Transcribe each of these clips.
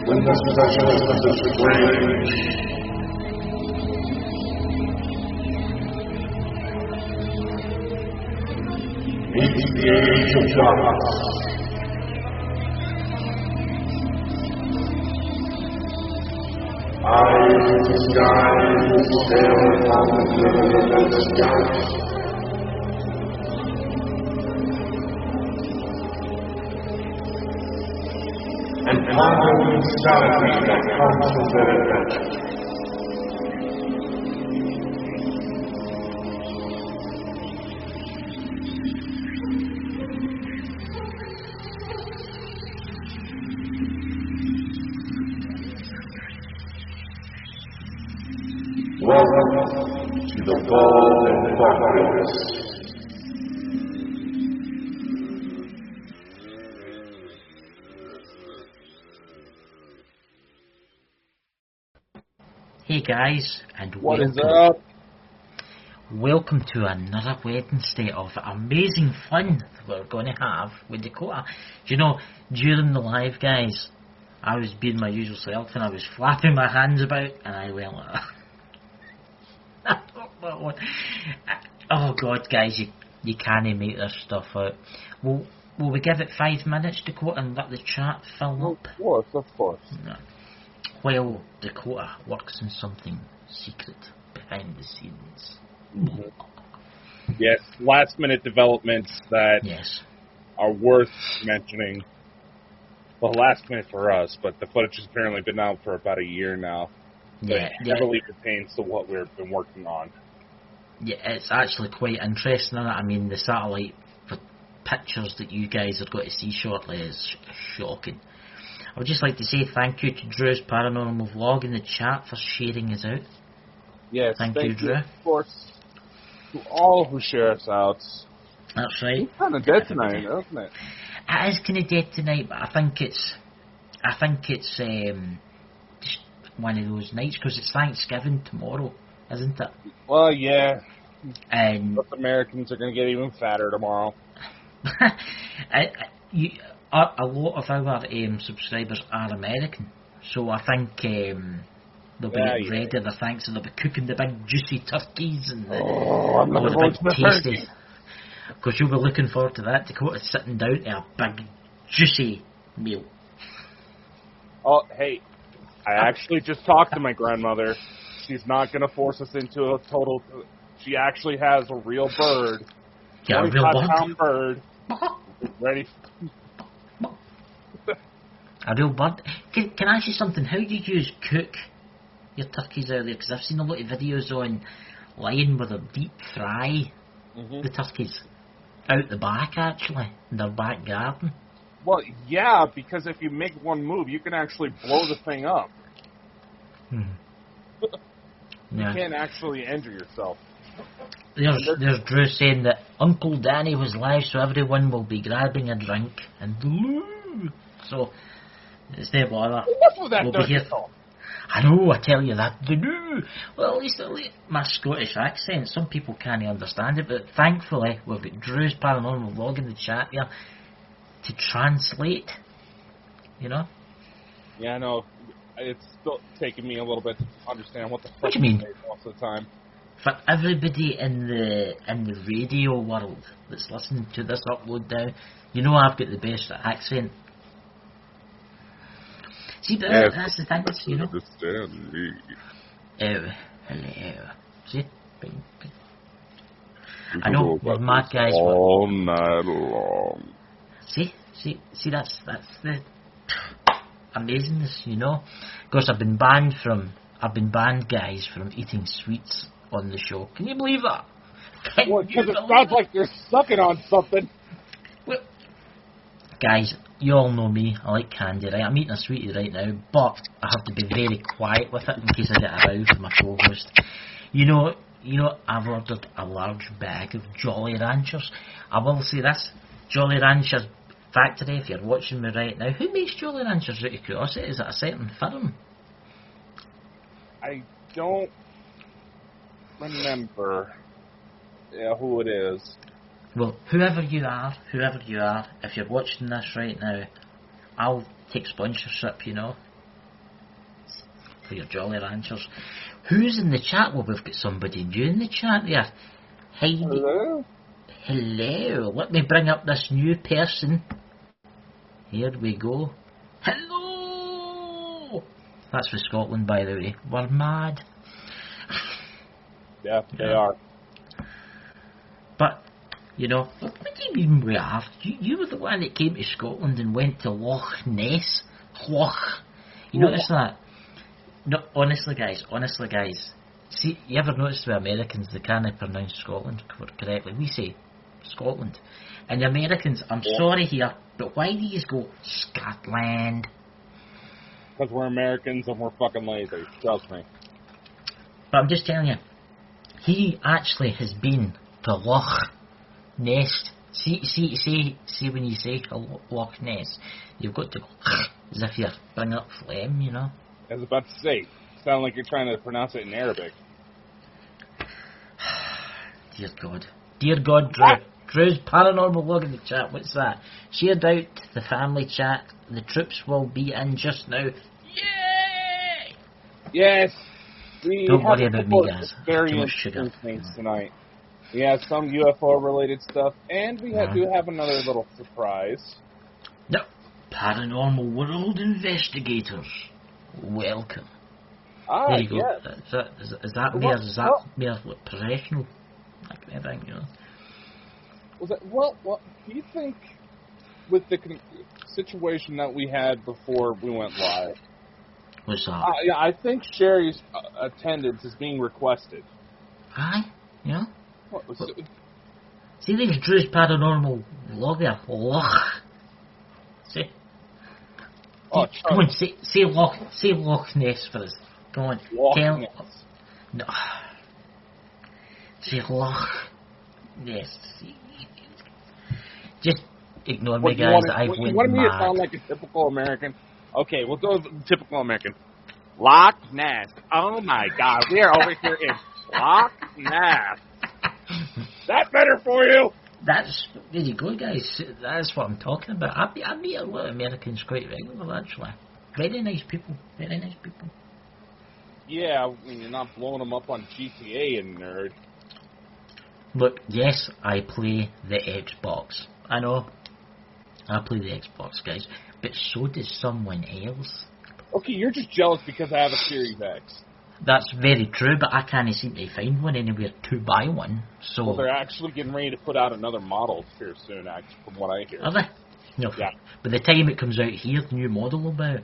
When the specialist of the strange meets the age of darkness, eyes of the sky will stare upon the middle of the sky. And ponder the insanity that comes with their adventure. Welcome to the Golden Bonkers. Hey guys, and what is up? Welcome to another Wednesday of amazing fun we're going to have with Dakota. Do you know, during the live, guys, I was being my usual self and I was flapping my hands about and I went like oh god, guys, you can't make this stuff out. Will we give it 5 minutes, Dakota, and let the chat fill up? Of course. No. While Dakota works on something secret behind the scenes. Mm-hmm. Yes, last minute developments that are worth mentioning. Well, last minute for us, but the footage has apparently been out for about a year now. Yeah, it heavily pertains to what we've been working on. Yeah, it's actually quite interesting, isn't it? I mean, the satellite pictures that you guys are going to see shortly is shocking. I would just like to say thank you to Drew's Paranormal Vlog in the chat for sharing us out. Yes, thank you, Drew. Of course, to all who share us out. That's right. It's kind of dead tonight, isn't it? It is kind of dead tonight, but I think it's just one of those nights because it's Thanksgiving tomorrow, isn't it? Well, yeah. And North Americans are going to get even fatter tomorrow. A lot of our subscribers are American, so I think they'll be getting ready. The thanks, and they'll be cooking the big juicy turkeys and the big tasty. Because you'll be looking forward to that. Dakota's sitting down to a big juicy meal. Oh, hey, I actually just talked to my grandmother. She's not going to force us into a total. She actually has a real bird. Yeah, a real 25-pound bird. Ready. A real bird. Can I ask you something? How do you cook your turkeys out there? Because I've seen a lot of videos online where they deep fry the turkeys out the back, actually, in their back garden. Well, yeah, because if you make one move, you can actually blow the thing up. You can't actually injure yourself. There's Drew saying that Uncle Danny was live, so everyone will be grabbing a drink and so it's no bother. We'll be here. I know, I tell you that. Well, at least my Scottish accent, some people can't understand it, but thankfully we've got Drew's Paranormal Vlog in the chat here to translate, you know? Yeah, I know. It's still taking me a little bit to understand what the fuck what do you mean? Most of the time. For everybody in the radio world that's listening to this upload now, you know I've got the best accent. See, but that's the thing, you know. Understand me. Oh, hello. See? I know, we're mad guys. All night long. See, that's the amazingness, you know. Of course, I've been banned, guys, from eating sweets on the show. Can you believe that? Because it sounds like you're sucking on something. Well, guys, you all know me. I like candy, right? I'm eating a sweetie right now, but I have to be very quiet with it in case I get a row from my co-host. You know, I've ordered a large bag of Jolly Ranchers. I will say this, Jolly Ranchers factory, if you're watching me right now, who makes Jolly Ranchers out of curiosity? Is it a certain firm? I don't remember who it is. Well, whoever you are, if you're watching this right now, I'll take sponsorship, you know, for your Jolly Ranchers. Who's in the chat? Well, we've got somebody new in the chat there. Heidi. Hello. Let me bring up this new person. Here we go. Hello! That's for Scotland, by the way. We're mad. Yeah, they are. But, you know, what do you mean we are? You were the one that came to Scotland and went to Loch Ness. You notice that? No, honestly guys. See, you ever notice the Americans, they can't pronounce Scotland correctly? We say Scotland. And the Americans, I'm sorry here, but why do you go Scotland? Because we're Americans and we're fucking lazy. Trust me. But I'm just telling you, he actually has been to Loch Ness. See when you say Loch Ness, you've got to go as if you're bringing up phlegm, you know. I was about to say, sound like you're trying to pronounce it in Arabic. Dear God, Drew's paranormal log in the chat. What's that? Shared out the family chat. The troops will be in just now. Yay! Yes. Don't worry about me, guys. Very interesting things tonight. We have some UFO related stuff, and we do have another little surprise. Yep. Paranormal World Investigators. Welcome. There you go. Yes. Is that mere professional? That kind of thing, you know. What do you think with the situation that we had before we went live? What's that? I think Sherry's attendance is being requested. Aye? Yeah? What was it? See, there's Drew's paranormal log there. See? Oh, come on, say Loch Ness for us. Come on. Loch Ness. No. Say Loch Ness. Just ignore me, guys. I went mad. You want me to sound like a typical American? Okay, we'll go with typical American. Loch Ness. Oh my God, we are over here in Loch Ness. That better for you? There you go, guys. That's what I'm talking about. I meet a lot of Americans quite regularly, actually. Very nice people. Yeah, when you're not blowing them up on GTA and nerd. Look, yes, I play the Xbox. I know. I play the Xbox, guys. But so does someone else. Okay, you're just jealous because I have a Series X. That's very true, but I can't seem to find one anywhere to buy one. So. Well, they're actually getting ready to put out another model here soon, actually, from what I hear. Are they? No. Yeah. By the time it comes out here, the new model will be out.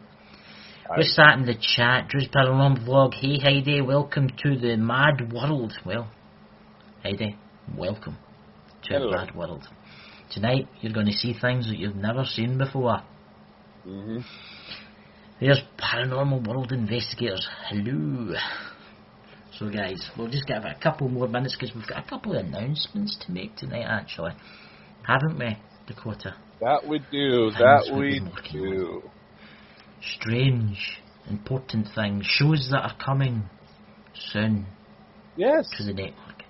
What's that in the chat? Drew's Paranormal Vlog. Hey, Heidi, welcome to the mad world. Well, Heidi, welcome to a mad world. Tonight, you're going to see things that you've never seen before. Mm-hmm. There's Paranormal World Investigators. Hello. So, guys, we'll just give it a couple more minutes because we've got a couple of announcements to make tonight, actually. Haven't we, Dakota? That we do. Strange, important things. Shows that are coming soon. Yes. To the network.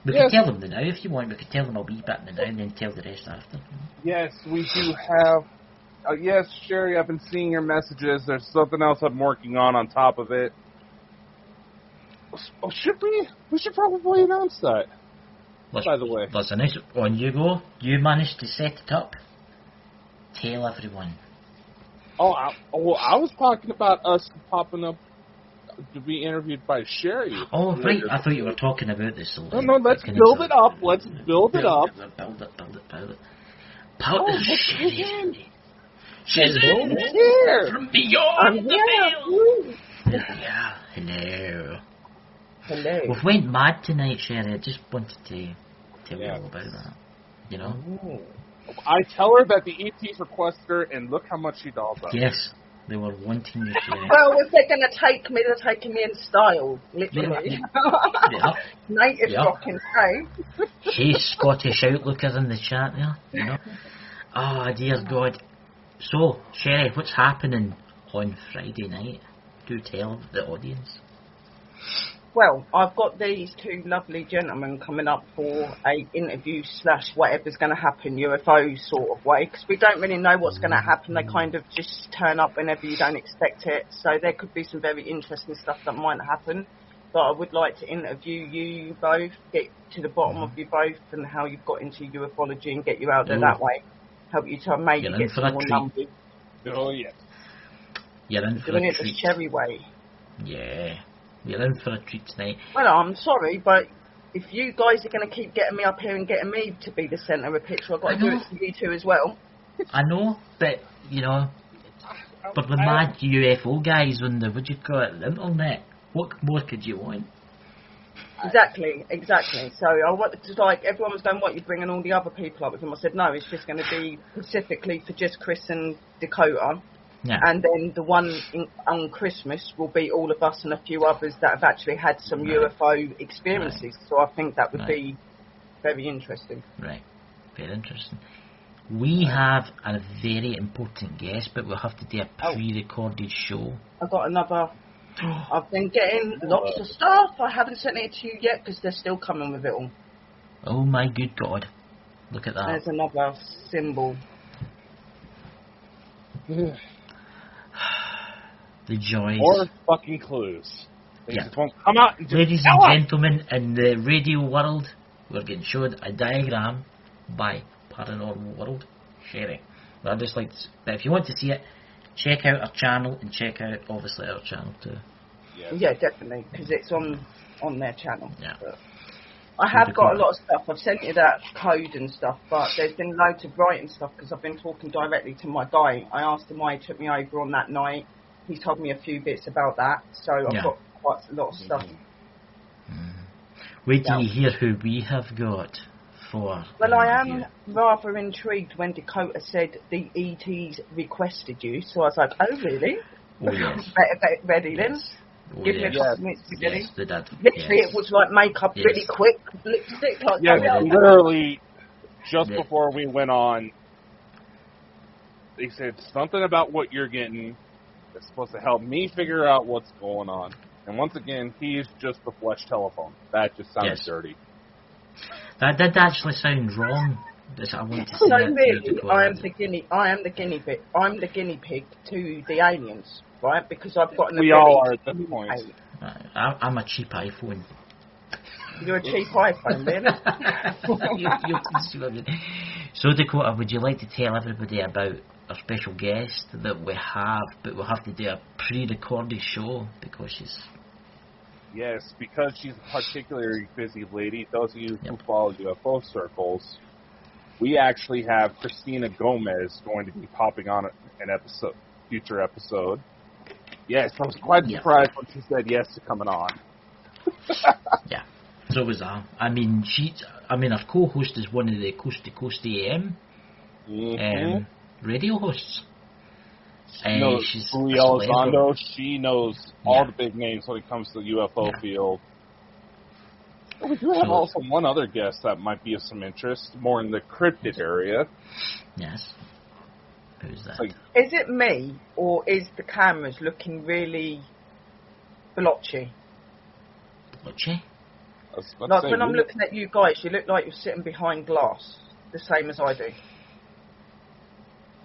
We can tell them now if you want. We can tell them a wee bit now and then tell the rest after. Yes, we do have... yes, Sherry, I've been seeing your messages. There's something else I'm working on top of it. Oh, should we? We should probably announce that. By the way. Listen, on you go. You managed to set it up. Tell everyone. I was talking about us popping up to be interviewed by Sherry. Oh, right. I thought you were talking about this. No, let's build it up. Let's build it up. Build it. She's here from beyond the veil. Yeah. Hello. Hello. We've went mad tonight, Sherry. I just wanted to tell you all about that. You know? Ooh. I tell her that the ETs requested her, and look how much she dolled up. Yes, they were wanting you, Sherry. Well, if they're going to take me, they're taking me in style, literally. Yeah. Native rocking, hey? Hey, Scottish Outlookers in the chat there, you know? Oh, dear God. So, Sherry, what's happening on Friday night? Do tell the audience. Well, I've got these two lovely gentlemen coming up for a interview / whatever's going to happen, UFO sort of way, because we don't really know what's going to happen. They kind of just turn up whenever you don't expect it. So there could be some very interesting stuff that might happen. But I would like to interview you both, get to the bottom of you both and how you've got into ufology and get you out there that way. Help you to maybe get some more numbers. Oh, yes. You're in for Doing a it treat. the Cherry way. Yeah. You're in for a treat tonight. Well, I'm sorry, but if you guys are going to keep getting me up here and getting me to be the centre of a picture, I've got to do it for you two as well. I know, but, you know, but the mad UFO guys on the, what do you call it, the internet, what more could you want? Exactly. So I wanted to, like, everyone was going, what, you're bringing all the other people up with them? I said, no, it's just going to be specifically for just Chris and Dakota. Yeah. And then the one on Christmas will be all of us and a few others that have actually had some UFO experiences. Right. So I think that would be very interesting. Right. Very interesting. We have a very important guest, but we'll have to do a pre-recorded show. I've got another... I've been getting lots of stuff. I haven't sent it to you yet because they're still coming with it all. Oh my good God. Look at that. There's another symbol. The joys. More fucking clues. They Yeah. just won't come out and just Ladies and gentlemen, in the radio world, we're getting showed a diagram by Paranormal World Sherry. But I just like to, but if you want to see it, check out our channel and check out obviously our channel too. Yeah, definitely, because it's on their channel. Yeah. But I have got a lot of stuff. I've sent you that code and stuff, but there's been loads of writing stuff because I've been talking directly to my guy. I asked him why he took me over on that night. He's told me a few bits about that, so I've got quite a lot of stuff. Wait till you hear who we have got for. Well, I am rather intrigued when Dakota said the ETs requested you, so I was like, oh, really? Oh, yes. Better get ready then. Oh, Give me a couple minutes to get yes, they did. Literally, it was like makeup really quick, lipstick, like literally, just before we went on, they said something about what you're getting. It's supposed to help me figure out what's going on. And once again, he's just the flesh telephone. That just sounds dirty. That did actually sound wrong. I want to say so that really, I'm the guinea pig to the aliens, right? Because I've got an ability. We all are at this point. I'm a cheap iPhone. You're a cheap iPhone, then. So Dakota, would you like to tell everybody about our special guest that we have, but we'll have to do a pre-recorded show because she's... Yes, because she's a particularly busy lady. Those of you who follow UFO circles, we actually have Christina Gomez going to be popping on an future episode. Yes, I was quite surprised when she said yes to coming on. Yeah, so was I. I mean, our co-host is one of the Coast to Coast AM radio hosts. She's Julie Elizondo. She knows all the big names when it comes to the UFO field. We do have also one other guest that might be of some interest, more in the cryptid area. Yes. Who's that? Is it me, or is the cameras looking really blotchy? Blotchy? Like when I'm looking at you guys, you look like you're sitting behind glass, the same as I do.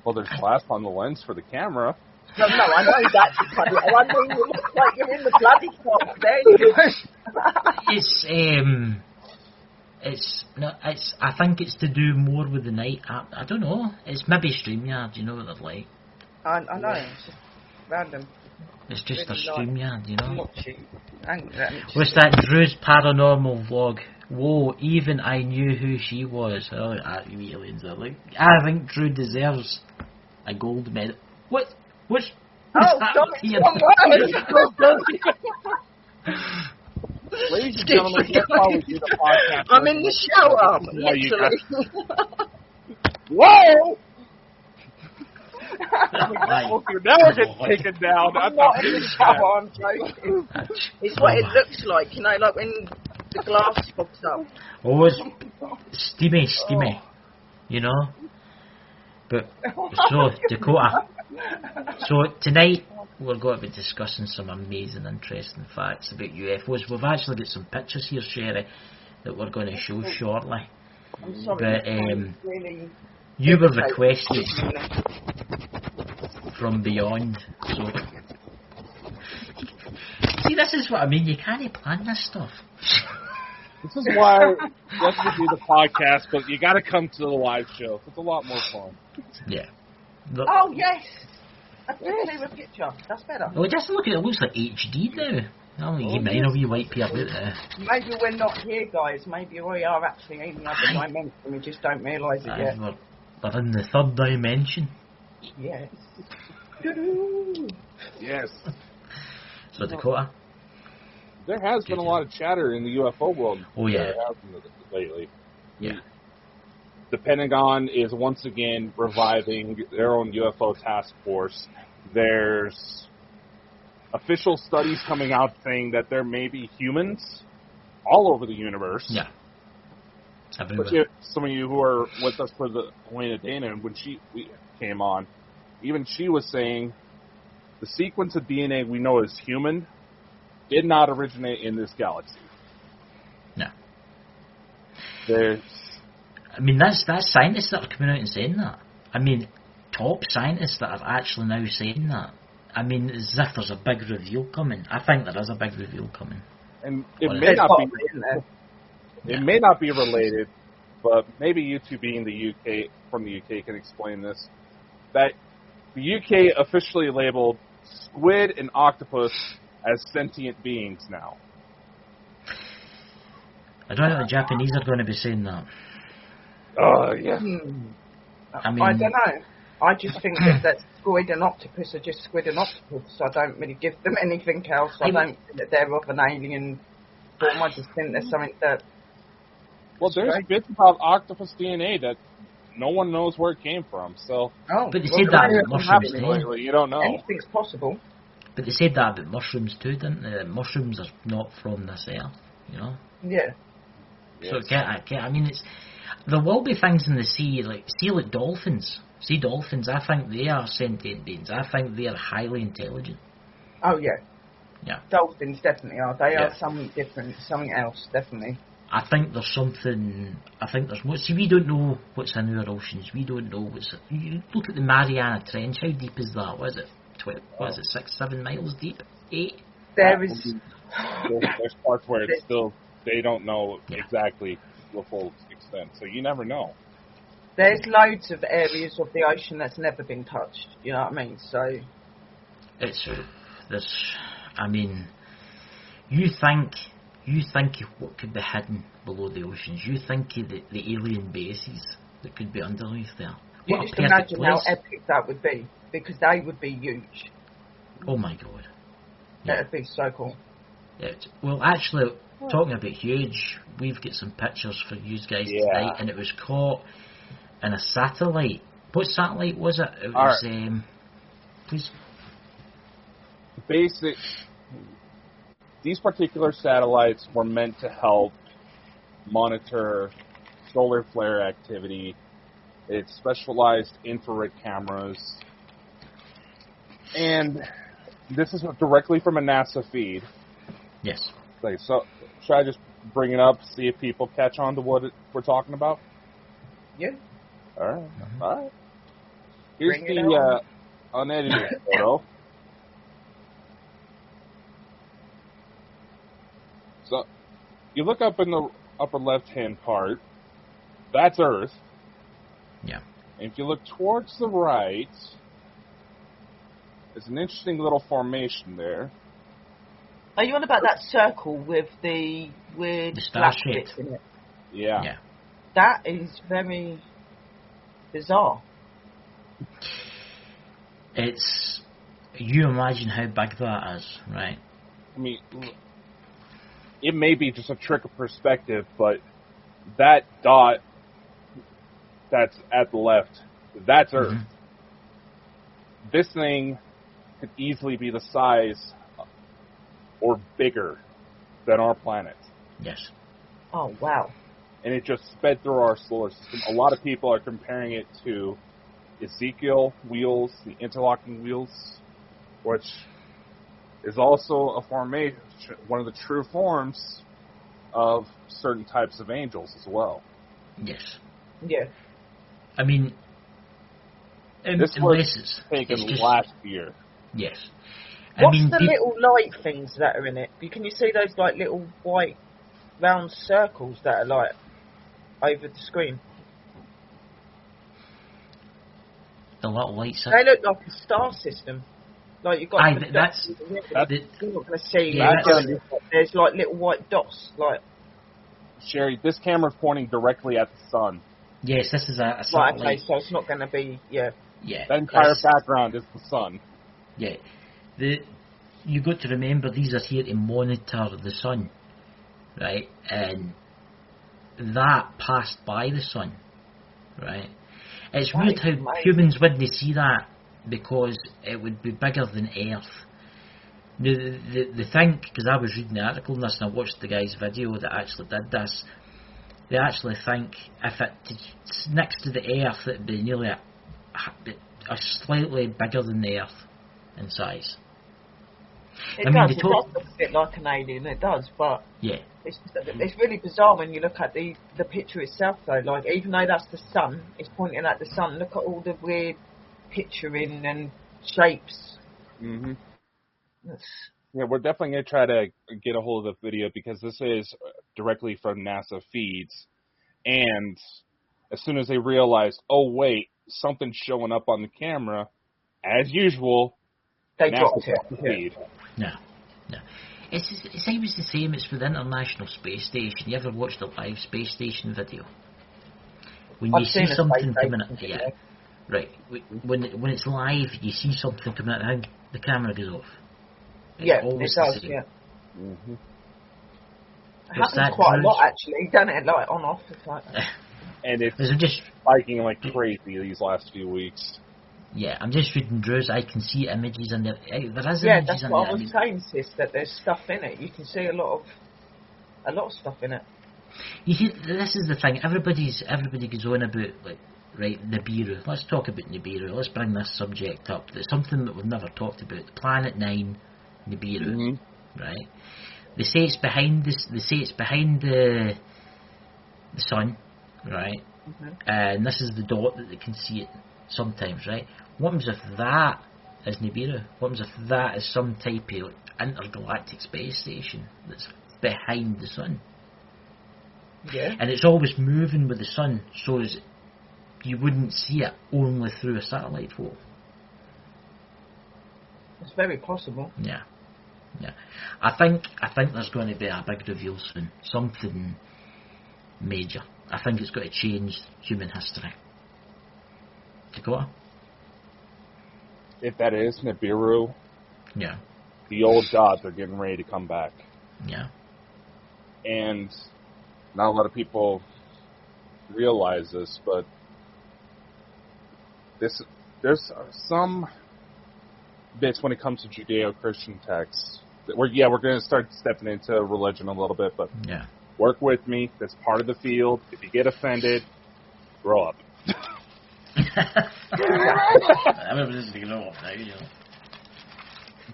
Well, there's glass on the lens for the camera. No, I know that. I mean, you look like you're in the bloody top. There you go. I think it's to do more with the night. I don't know. It's maybe StreamYard. You know what they're like. I know. It's just random. It's just really a StreamYard, you know. Not cheap. What's that? Drew's paranormal vlog. Whoa, even I knew who she was. Oh, aliens are like. I think Drew deserves a gold medal. What's Ladies and gentlemen, that's why we do the podcast. I'm in the shower. Whoa! Now we're getting taken down. I'm not in the shower, I'm joking. It's what it looks like, you know, like when the glass fogs up. Oh, it's steamy, you know. But, so, Dakota. So, tonight, we're going to be discussing some amazing, interesting facts about UFOs. We've actually got some pictures here, Sherry, that we're going to show shortly. I'm sorry, but, really you were requested from beyond, so... See, this is what I mean, you can't plan this stuff. This is why we have to do the podcast, but you got to come to the live show. It's a lot more fun. Yeah. Oh, yes! A clearer picture. That's better. Oh, just look at it. It looks like HD now. Oh, you might have a wee white paper out there. Maybe we're not here, guys. Maybe we are actually in the other dimension. We just don't realise it yet. We're in the third dimension. Yes. Yes. So, Dakota? There has been a lot of chatter in the UFO world. Oh, yeah. Lately. Yeah. The Pentagon is once again reviving their own UFO task force. There's official studies coming out saying that there may be humans all over the universe. Yeah. But some of you who are with us for the Elena Dana, when we came on, even she was saying the sequence of DNA we know is human did not originate in this galaxy. No. I mean, that's scientists that are coming out and saying that. I mean, top scientists that are actually now saying that. I mean, as if there's a big reveal coming. I think there is a big reveal coming. And it may not be related, but maybe you two being from the UK can explain this. That the UK officially labeled squid and octopus as sentient beings now. I don't know if the Japanese are going to be saying that. Oh, yeah. I mean, I don't know. I just think that squid and octopus are just squid and octopus. I don't really give them anything else. I don't think that they're of an alien form. I just think there's something that... Well, there's bits about octopus DNA that no one knows where it came from, so... Oh, but they said that about mushrooms, too. You don't know. Anything's possible. But they said that about mushrooms, too, didn't they? Mushrooms are not from this earth, you know? Yeah. So, I mean, there will be things in the sea, like dolphins. Sea dolphins, I think they are sentient beings. I think they are highly intelligent. Oh, yeah. Yeah. Dolphins definitely are. They are something different, something else, definitely. I think there's something... See, we don't know what's in our oceans. We don't know what's... You look at the Mariana Trench. How deep is that? What is it? 6, 7 miles deep? 8? There's parts where it's still... They don't know exactly the full extent, so you never know. There's loads of areas of the ocean that's never been touched. You know what I mean? So it's I mean, you think of what could be hidden below the oceans. You think of the alien bases that could be underneath there. You just imagine how epic that would be, because they would be huge. Oh my god! That would be so cool. Well, actually, talking about huge, we've got some pictures for you guys tonight, and it was caught in a satellite. What satellite was it? It was, please. These particular satellites were meant to help monitor solar flare activity. It's specialized infrared cameras. And this is directly from a NASA feed. Yes. So, should I just bring it up, see if people catch on to what we're talking about? Yeah. All right. Mm-hmm. All right. Here's the unedited photo. So, you look up in the upper left-hand part, that's Earth. Yeah. And if you look towards the right, It's an interesting little formation there. Are you on about that circle with the weird black bits in it? Yeah. That is very bizarre. It's... You imagine how big that is, right? I mean, it may be just a trick of perspective, but that dot that's at the left, that's Earth. Mm-hmm. This thing could easily be the size or bigger than our planet. Yes. Oh, wow. And it just sped through our solar system. A lot of people are comparing it to Ezekiel wheels, the interlocking wheels, which is also a formation, one of the true forms of certain types of angels as well. Yes. Yeah. I mean, this was taken last year. Yes. What's the little light things that are in it? Can you see those like little white round circles that are like over the screen? The little lights. They look like a star system. Like you've got. You're not going to see. There's like little white dots. Like. Sherry, this camera's pointing directly at the sun. Yes, this is a satellite. Right, okay, so it's not going to be. Yeah. The entire background is the sun. Yeah. You got to remember these are here to monitor the sun, right? And that passed by the sun, right? It's weird how humans wouldn't see that because it would be bigger than Earth. They think, because I was reading the article on this and I watched the guy's video that actually did this, they actually think if it's next to the Earth it would be nearly a slightly bigger than the Earth in size. It does look a bit like an alien, it does, but it's really bizarre when you look at the picture itself though. Like, even though that's the sun, it's pointing at the sun, look at all the weird picturing and shapes. Mm-hmm. Yeah, we're definitely going to try to get a hold of the video because this is directly from NASA feeds. And as soon as they realize, oh wait, something's showing up on the camera, as usual, they NASA dropped it. The feed. No. It's always the same. It's for the International Space Station. You ever watched the live Space Station video? When you see something coming up, right. When it's live, you see something coming out, and the camera goes off. It does. Yeah. Mm-hmm. It happens quite a lot, actually. Done it like on off. And it's just spiking like crazy these last few weeks. Yeah, I'm just reading Drew's. I can see images in there. There is images in there. Yeah, that's what I was saying, sis. That there's stuff in it. You can see a lot of stuff in it. You see, this is the thing. Everybody goes on about Nibiru. Let's talk about Nibiru. Let's bring this subject up. There's something that we've never talked about. Planet 9, Nibiru, right? They say it's behind this. They say it's behind the sun, right? Mm-hmm. And this is the dot that they can see it sometimes, right? What happens if that is Nibiru? What happens if that is some type of intergalactic space station that's behind the sun? Yeah. And it's always moving with the sun, so you wouldn't see it only through a satellite photo. It's very possible. Yeah. I think there's going to be a big reveal soon. Something major. I think it's going to change human history. Dakota? If that is Nibiru, yeah, the old gods are getting ready to come back. Yeah. And not a lot of people realize this, but there's some bits when it comes to Judeo-Christian texts. We're going to start stepping into religion a little bit, but work with me. That's part of the field. If you get offended, grow up.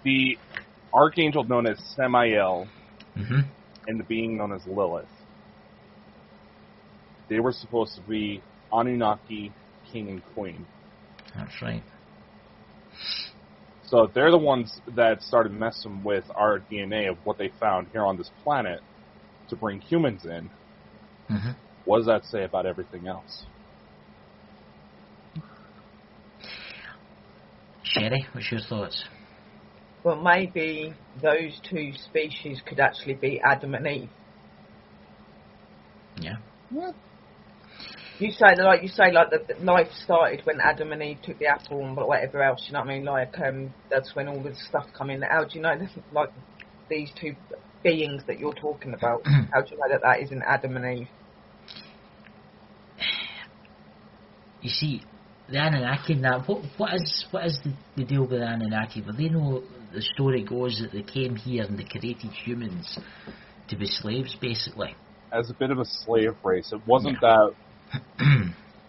The archangel known as Samael and the being known as Lilith, they were supposed to be Anunnaki king and queen. That's right. So they're the ones that started messing with our DNA of what they found here on this planet to bring humans in. Mm-hmm. What does that say about everything else? Sherry, what's your thoughts? Well, maybe those two species could actually be Adam and Eve. Yeah. You say that life started when Adam and Eve took the apple and whatever else. You know what I mean? Like that's when all the stuff come in. How do you know that, like these two beings that you're talking about? How do you know that isn't Adam and Eve? You see, the Anunnaki and that. What is the deal with the Anunnaki? Well, they know the story goes that they came here and they created humans to be slaves, basically. As a bit of a slave race, it wasn't that.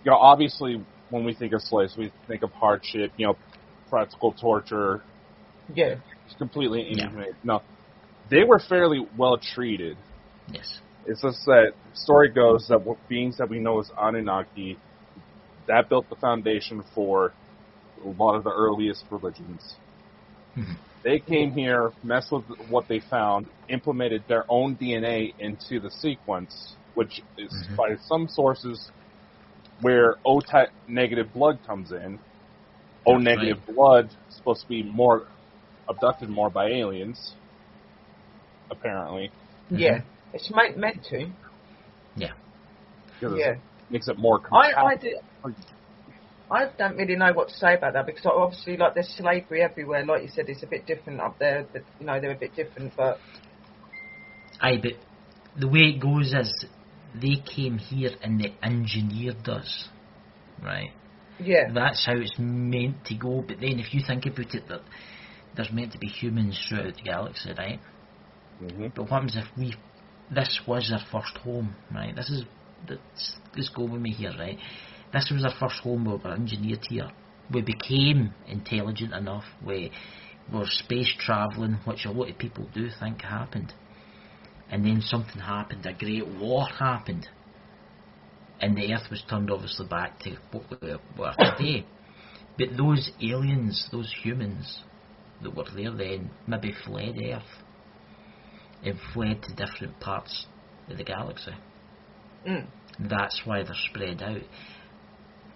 Obviously, when we think of slaves, we think of hardship, practical torture. Yeah. It's completely inhumane. No, they were fairly well treated. Yes. It's just that story goes that what beings that we know as Anunnaki, that built the foundation for a lot of the earliest religions. Mm-hmm. They came here, messed with what they found, implemented their own DNA into the sequence, which is by some sources where O-type negative blood comes in. O negative blood is supposed to be more abducted more by aliens, apparently. Yeah, it's meant to. Yeah. It makes it more I don't really know what to say about that, because obviously, like, there's slavery everywhere. Like you said, it's a bit different up there. But, they're a bit different, but... Aye, but the way it goes is they came here and they engineered us, right? Yeah. That's how it's meant to go. But then if you think about it, that there's meant to be humans throughout the galaxy, right? Mm-hmm. But what happens if this was our first home, right? Let's go with me here, right? This was our first home. We were engineered here. We became intelligent enough. We were space travelling, which a lot of people do think happened. And then something happened. A great war happened. And the Earth was turned obviously back to what we were today. But those aliens, those humans that were there then, maybe fled Earth and fled to different parts of the galaxy. That's why they're spread out.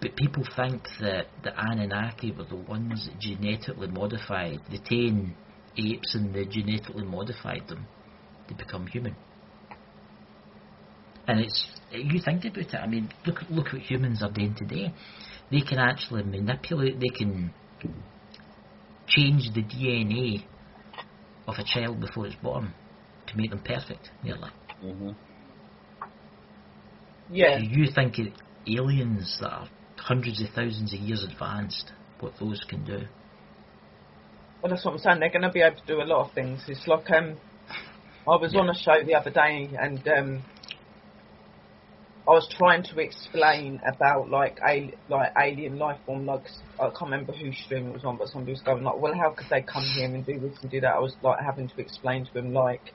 But people think that the Anunnaki were the ones that genetically modified the 10 apes, and they genetically modified them to become human. And you think about it, I mean, look what humans are doing today. They can actually manipulate, they can change the DNA of a child before it's born to make them perfect, nearly. Mm-hmm. Yeah. So you think aliens that are hundreds of thousands of years advanced, what those can do? Well, that's what I'm saying. They're going to be able to do a lot of things. It's like I was on a show the other day, and I was trying to explain about like alien life form. Like, I can't remember whose stream it was on, but somebody was going like, "Well, how could they come here and do this and do that?" I was like having to explain to them, like,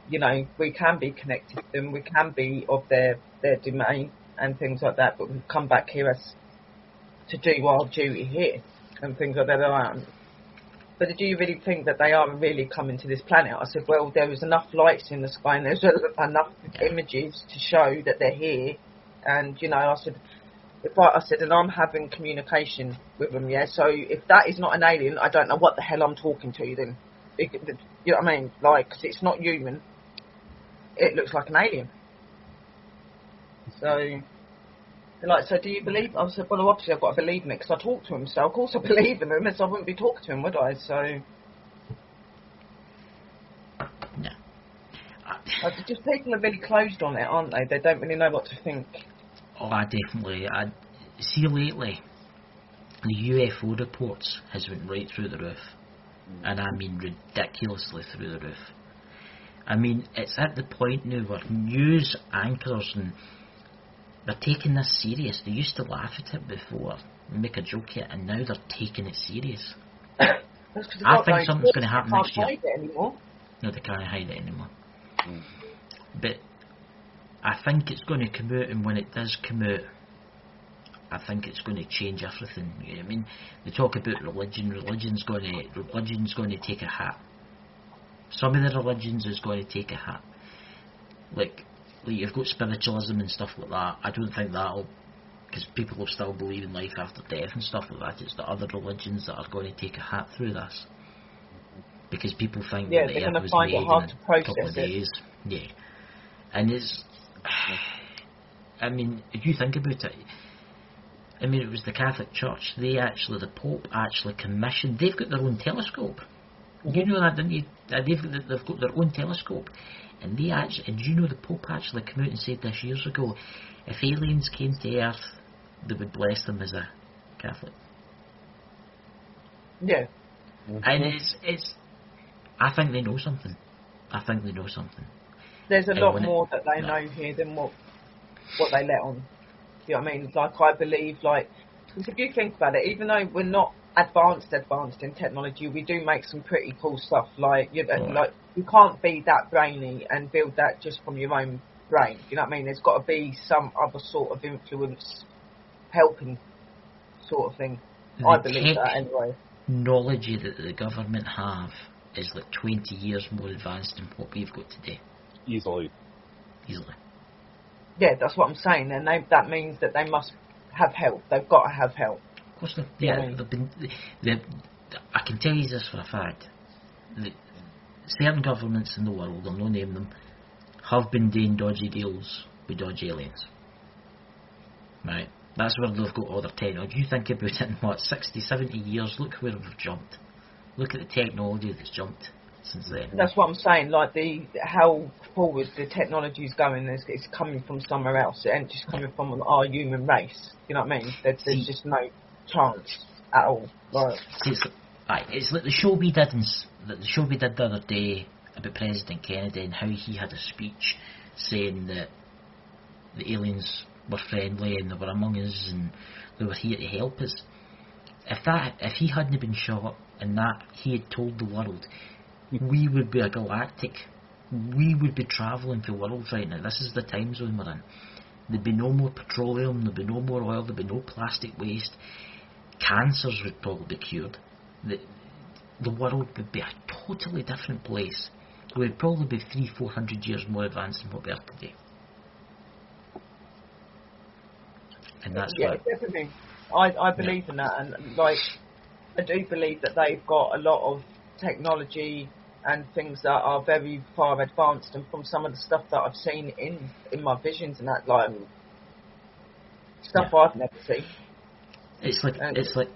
we can be connected to them, we can be of their domain and things like that, but we come back here as to do our duty here and things like that. But do you really think that they are really coming to this planet? I said, well, there was enough lights in the sky and there's enough images to show that they're here. And, I said, and I'm having communication with them, yeah? So if that is not an alien, I don't know what the hell I'm talking to then. You know what I mean? Like, 'cause it's not human. It looks like an alien. So do you believe? I said, well, obviously I've got to believe in it, because I talk to him, so of course I believe in him, else I wouldn't be talking to him, would I? So... No. Just people are really closed on it, aren't they? They don't really know what to think. Oh, definitely. See, lately, the UFO reports has went right through the roof. And I mean ridiculously through the roof. I mean, it's at the point now where news anchors and they're taking this serious. They used to laugh at it before and make a joke at it, and now they're taking it serious. I think something's going to happen next year. They can't hide it anymore. No, they can't hide it anymore. But I think it's going to come out, and when it does come out, I think it's going to change everything. You know what I mean? They talk about religion. Religion's going to take a hit. Some of the religions is going to take a hit. Like you've got spiritualism and stuff like that. I don't think that'll, because people will still believe in life after death and stuff like that. It's the other religions that are going to take a hit through this. because people think yeah, that the they're Earth going to was find made it hard in to a couple of process it. days. Yeah, and it's. I mean, if you think about it, I mean, it was the Catholic Church. The Pope actually commissioned. They've got their own telescope. Mm-hmm. You know that, didn't you? They've got their own telescope, and they actually. And you know, the Pope actually came out and said this years ago, if aliens came to Earth, they would bless them as a Catholic. Yeah. Mm-hmm. And it's. I think they know something. There's a lot more that they know here than what they let on. You know what I mean? Like, I believe, like, because if you think about it, even though we're not advanced in technology, we do make some pretty cool stuff. Like, you know, like, you can't be that brainy and build that just from your own brain. You know what I mean? There's got to be some other sort of influence helping, sort of thing. I believe that anyway. Technology that the government have is like 20 years more advanced than what we've got today. Easily. Yeah, that's what I'm saying. And that means that they must have help. They've got to have help. Of course, I can tell you this for a fact. Certain governments in the world, I'll not name them, have been doing dodgy deals with dodgy aliens. Right? That's where they've got all their technology. You think about it in, 60, 70 years, look where we've jumped. Look at the technology that's jumped since then. That's what I'm saying, like how forward the technology is going, it's coming from somewhere else. It ain't just coming from our human race. You know what I mean? There's just no chance at all. Right. It's like the show we did the other day about President Kennedy and how he had a speech saying that the aliens were friendly and they were among us and they were here to help us. If he hadn't been shot and that he had told the world, we would be a galactic. We would be travelling the world right now. This is the time zone we're in. There'd be no more petroleum, there'd be no more oil, there'd be no plastic waste. Cancers would probably be cured. The world would be a totally different place. We'd probably be 300-400 years more advanced than what we are today. And that's definitely. I believe in that, and like I do believe that they've got a lot of technology and things that are very far advanced, and from some of the stuff that I've seen in my visions and that, like stuff I've never seen. It's like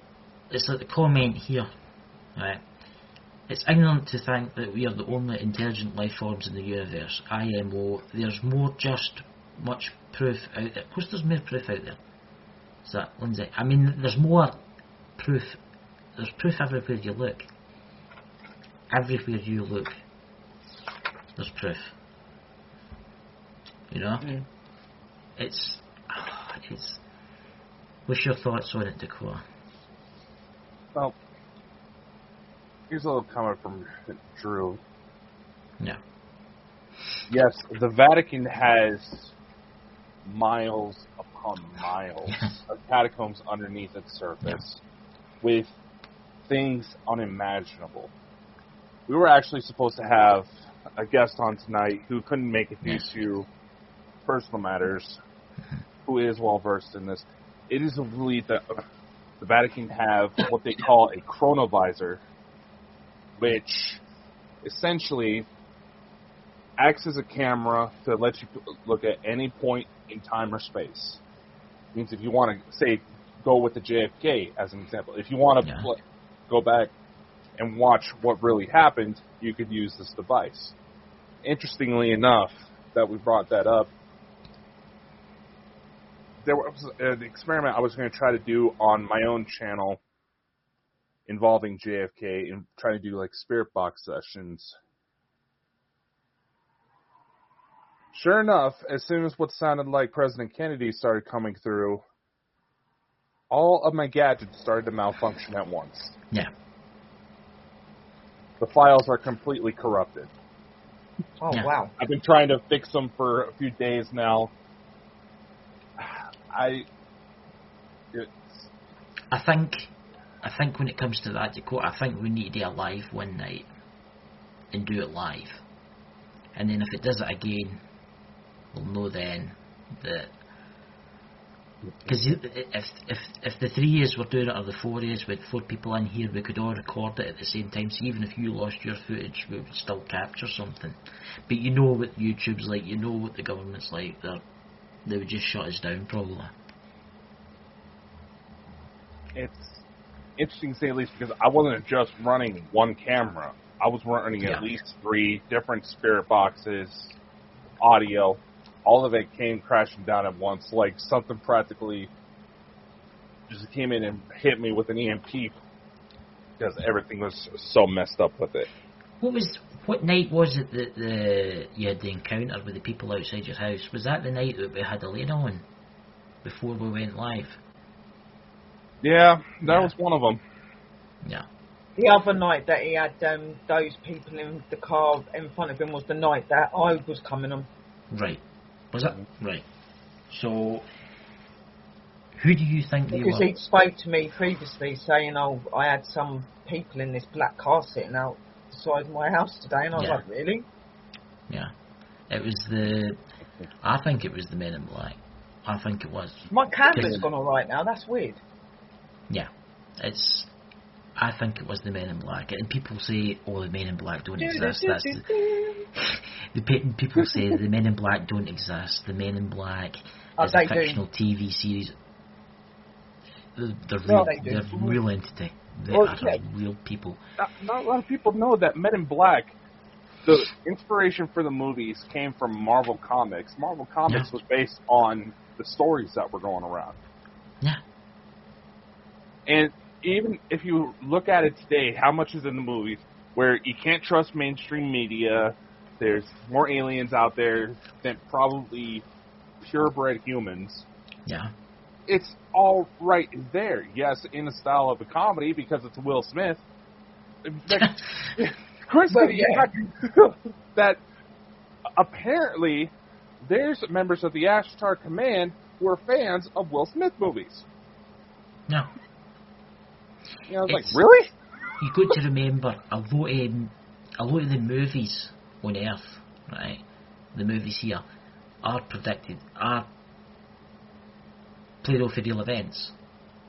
the comment here, right? It's ignorant to think that we are the only intelligent life forms in the universe. IMO. There's much proof out there. Of course, there's more proof out there. Is that, Lindsay? I mean, there's more proof. There's proof everywhere you look. Everywhere you look, there's proof. You know? Mm. It's. What's your thoughts on it, Dakota? Well, here's a little comment from Drew. Yeah. Yes, the Vatican has miles upon miles of catacombs underneath its surface with things unimaginable. We were actually supposed to have a guest on tonight who couldn't make it due to personal matters, who is well versed in this. It is a belief that the Vatican have what they call a chronovisor, which essentially acts as a camera to let you look at any point in time or space. It means if you want to, say, go with the JFK as an example, if you want to go back and watch what really happened, you could use this device. Interestingly enough, that we brought that up, there was an experiment I was going to try to do on my own channel involving JFK and try to do like spirit box sessions. Sure enough, as soon as what sounded like President Kennedy started coming through, all of my gadgets started to malfunction at once. Yeah. The files are completely corrupted. Oh, wow. I've been trying to fix them for a few days now. I think when it comes to that, Dakota, I think we need to do a live one night and do it live. And then if it does it again, we'll know then that Because if the 3 years were doing it, or the 4 years with 4 people in here, we could all record it at the same time. So even if you lost your footage, we would still capture something. But you know what YouTube's like, you know what the government's like. They would just shut us down, probably. It's interesting to say, at least, because I wasn't just running one camera. I was running at least 3 different spirit boxes, audio. All of it came crashing down at once, like something practically just came in and hit me with an EMP, because everything was so messed up with it. What night was it that you had the encounter with the people outside your house? Was that the night that we had Elena on before we went live? Yeah, that was one of them. Yeah. The other night that he had those people in the car in front of him was the night that I was coming on. Right. Was that right? So, who do you think they were? Because he spoke to me previously saying, "Oh, I had some people in this black car sitting outside my house today," and I was like, "Really?" Yeah. It was I think it was the Men in Black. I think it was. My camera's gone all right now. That's weird. Yeah, I think it was the Men in Black, and people say, "Oh, the Men in Black don't exist." That's people say the Men in Black don't exist. The Men in Black is a fictional TV series. They're real. They're a real entity. They are real people. Not a lot of people know that Men in Black, the inspiration for the movies came from Marvel Comics. Marvel Comics was based on the stories that were going around. Yeah. And even if you look at it today, how much is in the movies where you can't trust mainstream media, there's more aliens out there than probably purebred humans. Yeah. It's all right there. Yes, in the style of a comedy because it's Will Smith. Chris, that apparently there's members of the Ashtar Command who are fans of Will Smith movies. No. I was like, really? You got to remember a lot of the movies on Earth, right? The movies here are played off of real events,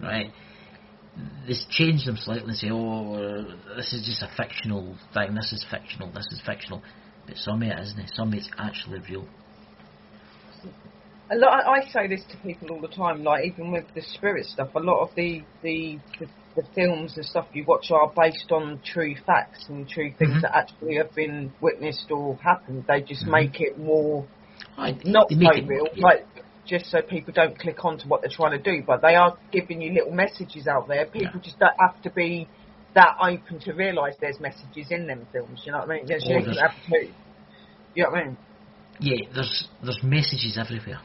right? They change them slightly and say, "Oh, this is just a fictional thing. This is fictional. But some of it isn't. Some of it's actually real." I say this to people all the time, like even with the spirit stuff, a lot of the films and stuff you watch are based on true facts and true things that actually have been witnessed or happened. They just make it more not so real, like just so people don't click on to what they're trying to do. But they are giving you little messages out there. People just don't have to be that open to realise there's messages in them films. You know what I mean? You know what I mean? Yeah, there's messages everywhere.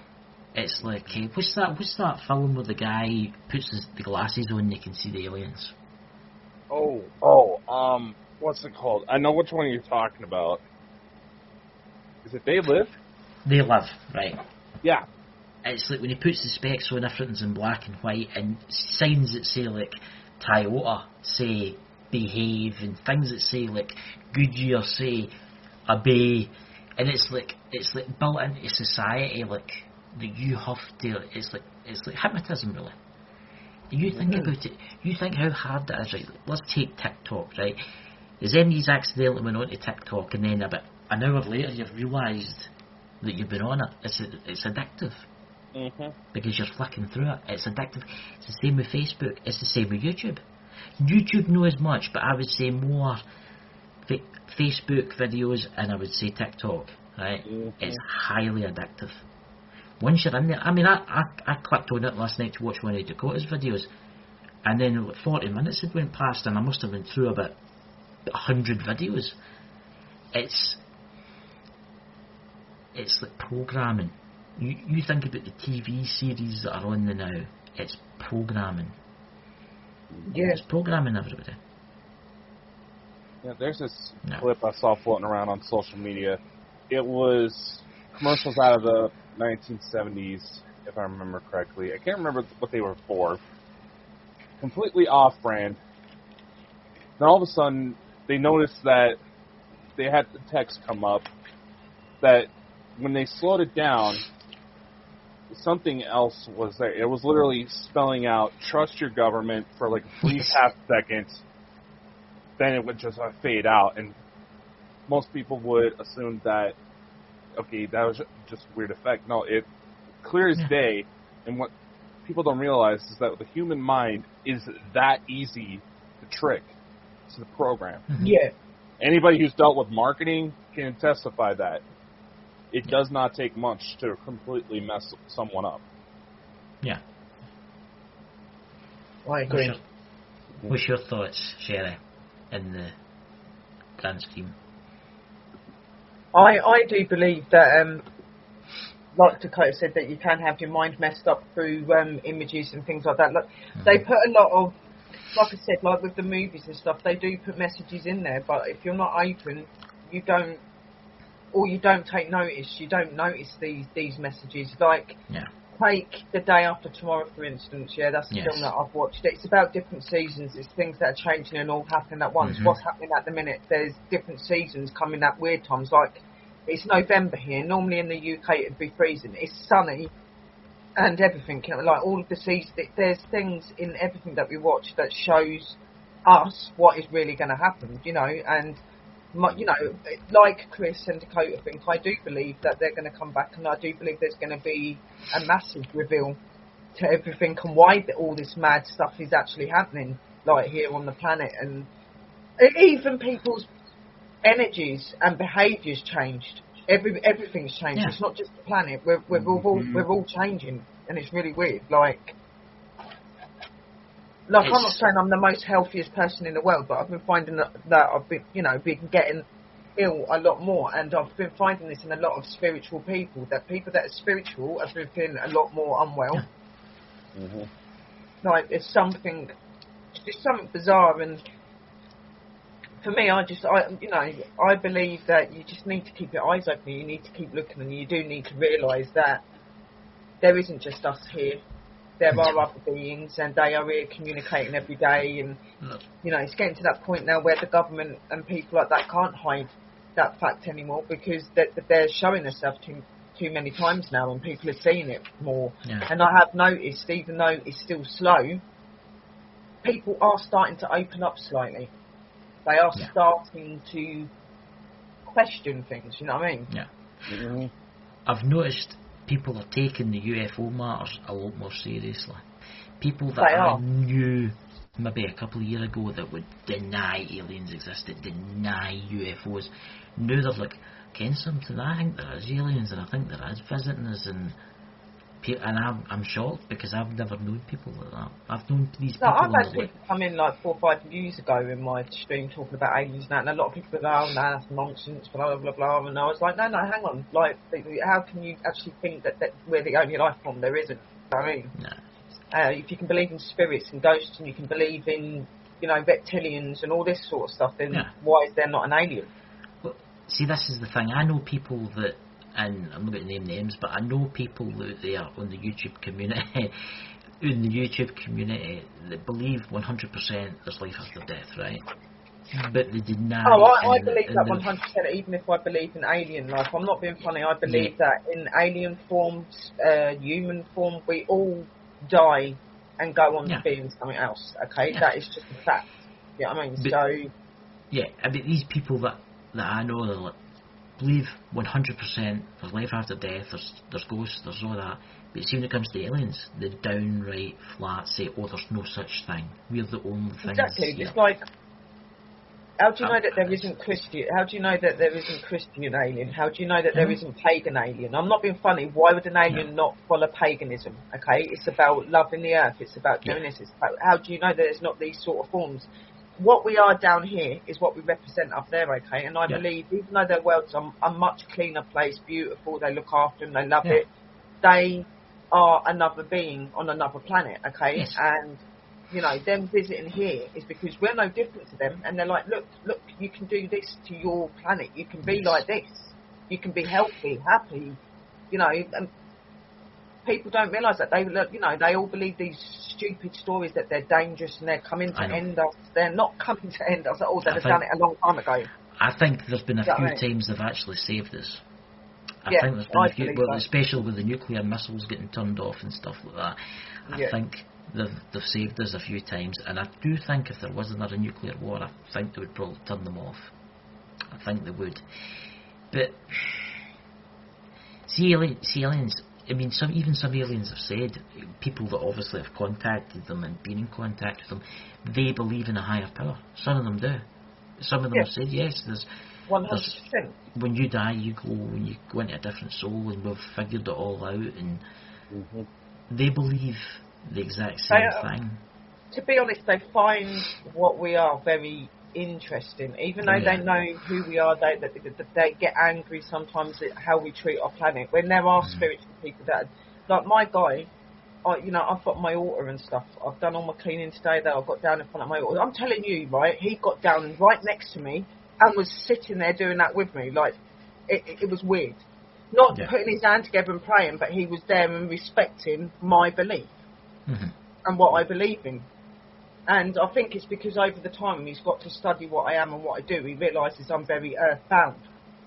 It's like, what's that film where the guy puts the glasses on and you can see the aliens? What's it called? I know which one you're talking about. Is it They Live? They Live, right. Yeah. It's like when he puts the specs on, everything's in black and white, and signs that say, like, Toyota say behave, and things that say, like, Goodyear say obey, and it's like built into society, like, that you have to, it's like hypnotism, really. You think about it, you think how hard that is, right? Let's take TikTok, right? There's MDs accidentally went onto TikTok, and then about an hour later you've realised that you've been on it. It's addictive. Because you're flicking through it. It's addictive. It's the same with Facebook. It's the same with YouTube. YouTube not as much, but I would say more Facebook videos, and I would say TikTok, right? It's highly addictive. Once you're in there, I mean, I clicked on it last night to watch one of Dakota's videos, and then 40 minutes had went past, and I must have been through about 100 videos. It's like programming. You think about the TV series that are on the now. It's programming. Yeah, it's programming, everybody. Yeah, there's this clip I saw floating around on social media. It was commercials out of the 1970s, if I remember correctly. I can't remember what they were for. Completely off-brand. Then all of a sudden, they noticed that they had the text come up that when they slowed it down, something else was there. It was literally spelling out, trust your government for like a brief half second, then it would just fade out, and most people would assume that, okay, that was just a weird effect. No, it clear as day, and what people don't realize is that the human mind is that easy to trick to the program. Yeah. Anybody who's dealt with marketing can testify that. It does not take much to completely mess someone up. Yeah. I agree. What's your thoughts, Sherry, in the grand scheme? I do believe that, like Dakota said, that you can have your mind messed up through images and things like that. Look, they put a lot of, like I said, like with the movies and stuff, they do put messages in there, but if you're not open, you don't take notice. You don't notice these messages. Like, take The Day After Tomorrow, for instance. Yeah, that's the film that I've watched. It's about different seasons. It's things that are changing and all happening at once. What's happening at the minute? There's different seasons coming at weird times. Like, it's November here. Normally in the UK it'd be freezing. It's sunny and everything. Like, all of the seasons. There's things in everything that we watch that shows us what is really going to happen, you know, and like Chris and Dakota think, I do believe that they're going to come back, and I do believe there's going to be a massive reveal to everything and why all this mad stuff is actually happening, like here on the planet, and even people's energies and behaviours changed. Everything's changed. It's not just the planet. We're all changing, and it's really weird. Like I'm not saying I'm the most healthiest person in the world, but I've been finding that I've been getting ill a lot more, and I've been finding this in a lot of spiritual people, that people that are spiritual have been feeling a lot more unwell. Like, it's something bizarre, and for me, I believe that you just need to keep your eyes open, you need to keep looking, and you do need to realise that there isn't just us here. There are other beings, and they are here communicating every day, and it's getting to that point now where the government and people like that can't hide that fact anymore, because they're showing themselves too many times now, and people are seeing it more. And I have noticed, even though it's still slow, people are starting to open up slightly. They are starting to question things, you know what I mean? I've noticed people are taking the UFO matters a lot more seriously. People that I knew maybe a couple of years ago that would deny aliens existed, deny UFOs, now they're like, ken something, I think there is aliens, and I think there is visiting us, and I'm shocked, because I've never known people like that. I've known these people. I've had people come in like 4 or 5 years ago in my stream talking about aliens and a lot of people go, oh no, that's nonsense, blah blah blah, and I was like, no, hang on, like, how can you actually think that we're the only life form there isn't? You know what I mean? If you can believe in spirits and ghosts, and you can believe in, reptilians and all this sort of stuff, then why is there not an alien? Well, see, this is the thing. I know people that, and I'm not going to name names, but I know people out there on the YouTube community, that believe 100% there's life after death, right? But they deny. I believe that 100%. Even if I believe in alien life, I'm not being funny. I believe that in alien forms, human form, we all die and go on to being something else. Okay, that is just a fact. You know what I mean? I mean, these people that I know, they're like, believe 100% there's life after death, there's ghosts, there's all that, but see, when it comes to aliens, they downright flat say, oh, there's no such thing, we're the only things. Exactly. It's like, how do you know that there isn't Christian? How do you know that there isn't Christian alien? How do you know that there isn't pagan alien? I'm not being funny. Why would an alien not follow paganism? Okay, it's about loving the earth. It's about doing this. It's about, how do you know that there's not these sort of forms? What we are down here is what we represent up there, okay? And I believe, even though their world's a much cleaner place, beautiful, they look after them, they love it, they are another being on another planet, okay? Yes. And, them visiting here is because we're no different to them, and they're like, look, you can do this to your planet, you can be like this, you can be healthy, happy, and people don't realise that they all believe these stupid stories that they're dangerous and they're coming to end us. They're not coming to end us at all. They've done it a long time ago. I think there's been a few times they've actually saved us. I think there's been a few, well, especially with the nuclear missiles getting turned off and stuff like that. I think they've saved us a few times, and I do think if there was another nuclear war, I think they would probably turn them off. I think they would. But see aliens. I mean, some aliens have said, people that obviously have contacted them and been in contact with them, they believe in a higher power. Some of them do. Some of them have said yes. There's 100%. When you die, you go into a different soul, and we've figured it all out, and they believe the exact same thing. To be honest, they find what we are very interesting, even though they know who we are. They get angry sometimes at how we treat our planet. When there are spiritual people that, like my guy, I've got my altar and stuff. I've done all my cleaning today. That I've got down in front of my altar. I'm telling you, right? He got down right next to me and was sitting there doing that with me. Like it was weird. Not putting his hand together and praying, but he was there and respecting my belief and what I believe in. And I think it's because over the time he's got to study what I am and what I do. He realises I'm very earth-bound,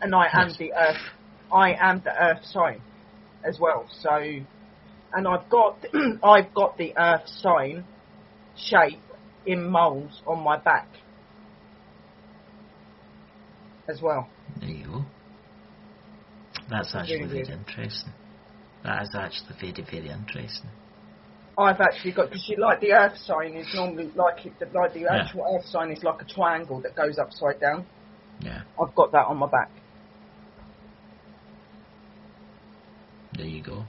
and I am the earth. I am the earth sign as well. So, and I've got the earth sign shape in moulds on my back as well. There you go. That's actually very interesting. That is actually very, very interesting. I've actually got, because like the earth sign is normally like the actual earth sign is like a triangle that goes upside down. Yeah. I've got that on my back. There you go.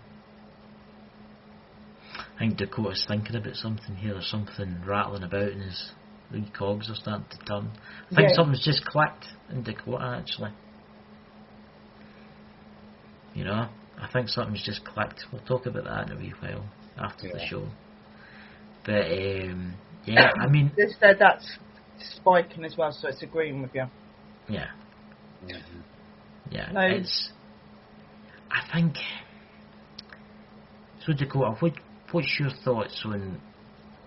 I think Dakota's thinking about something here. There's something rattling about in his wee cogs are starting to turn. I think something's just clicked in Dakota actually. You know, I think something's just clicked. We'll talk about that in a wee while after the show. But I mean, that's spiking as well, so it's agreeing with you. Yeah. Yeah. No. I think. So Dakota, what's your thoughts on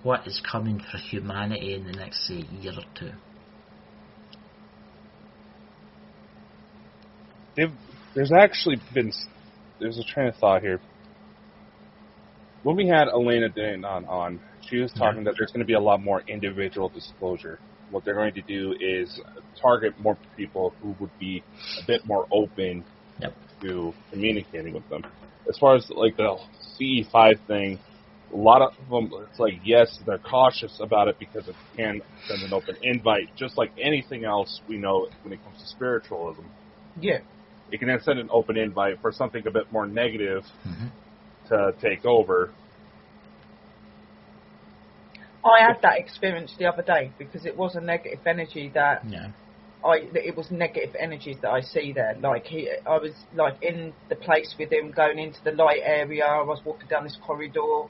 what is coming for humanity in the next, say, year or two? There's actually been. There's a train of thought here. When we had Elena Dane on, she was talking that there's going to be a lot more individual disclosure. What they're going to do is target more people who would be a bit more open to communicating with them. As far as like the CE5 thing, a lot of them, it's like, yes, they're cautious about it because it can send an open invite, just like anything else we know when it comes to spiritualism. Yeah. It can then send an open invite for something a bit more negative to take over. I had that experience the other day because it was a negative energy that it was negative energies that I see there. Like I was like in the place with him, going into the light area. I was walking down this corridor.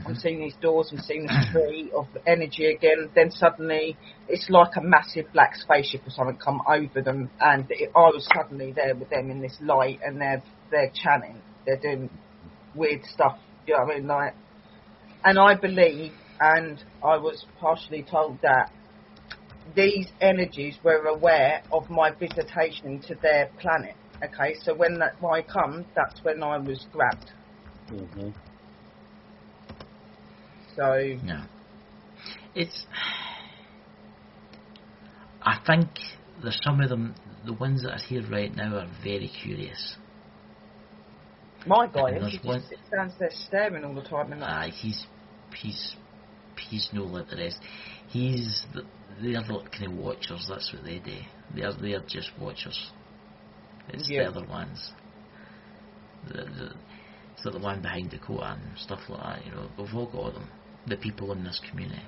I'm seeing these doors. I'm seeing this tree of energy again. Then suddenly, it's like a massive black spaceship or something come over them, and I was suddenly there with them in this light, and they're chanting. They're doing weird stuff. You know what I mean? Like, and I believe, and I was partially told that these energies were aware of my visitation to their planet. Okay, so when I come, that's when I was grabbed. So I think there's some of them, the ones that are here right now, are very curious. My guy, he just stands there staring all the time. He's no like the rest. They're like kind of watchers. That's what they do. They're just watchers. It's the other ones. It's like the one behind Dakota and stuff like that. You know, we've all got them. The people in this community,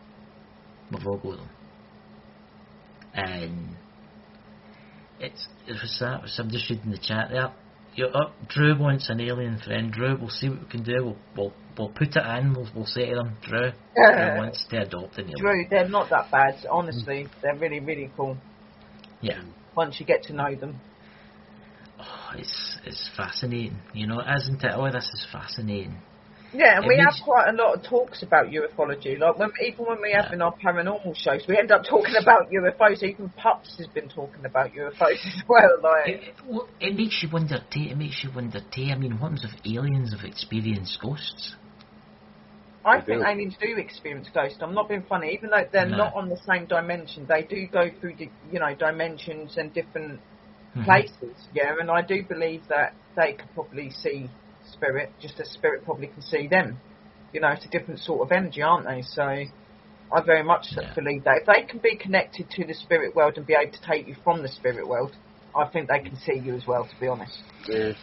we've all got them. And it's that. So I'm just reading the chat there. Drew wants an alien friend. Drew, we'll see what we can do. We'll put it in. We'll say to them, Drew wants to adopt an alien. Drew, they're not that bad. Honestly, they're really, really cool. Yeah. Once you get to know them. Oh, it's fascinating. You know, isn't it? Oh, this is fascinating. Yeah, and we have quite a lot of talks about ufology. Like even when we have in our paranormal shows, we end up talking about UFOs. Even Pups has been talking about UFOs as well. Like it makes you wonder too. I mean, what if aliens have experienced ghosts? I think aliens do experience ghosts. I'm not being funny. Even though they're not on the same dimension, they do go through dimensions and different places. Yeah, and I do believe that they could probably see spirit, just as spirit probably can see them. It's a different sort of energy, aren't they? So I very much believe that if they can be connected to the spirit world and be able to take you from the spirit world, I think they can see you as well, to be honest. You